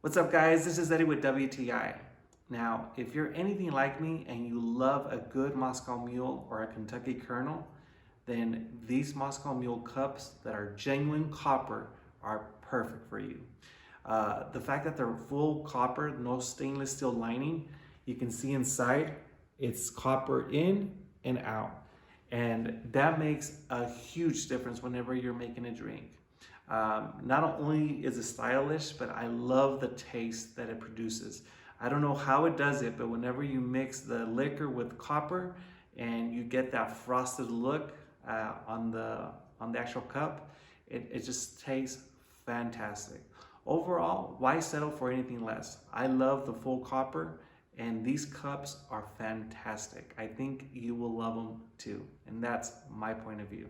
What's up guys, this is Eddie with WTI. Now, if you're anything like me and you love a good Moscow Mule or a Kentucky Colonel, then these Moscow Mule cups that are genuine copper are perfect for you. The fact that they're full copper, no stainless steel lining, you can see inside, it's copper in and out. And that makes a huge difference whenever you're making a drink. Not only is it stylish, but I love the taste that it produces. I don't know how it does it, but whenever you mix the liquor with copper and you get that frosted look on the actual cup, it just tastes fantastic. Overall, why settle for anything less? I love the full copper, and these cups are fantastic. I think you will love them too, and that's my point of view.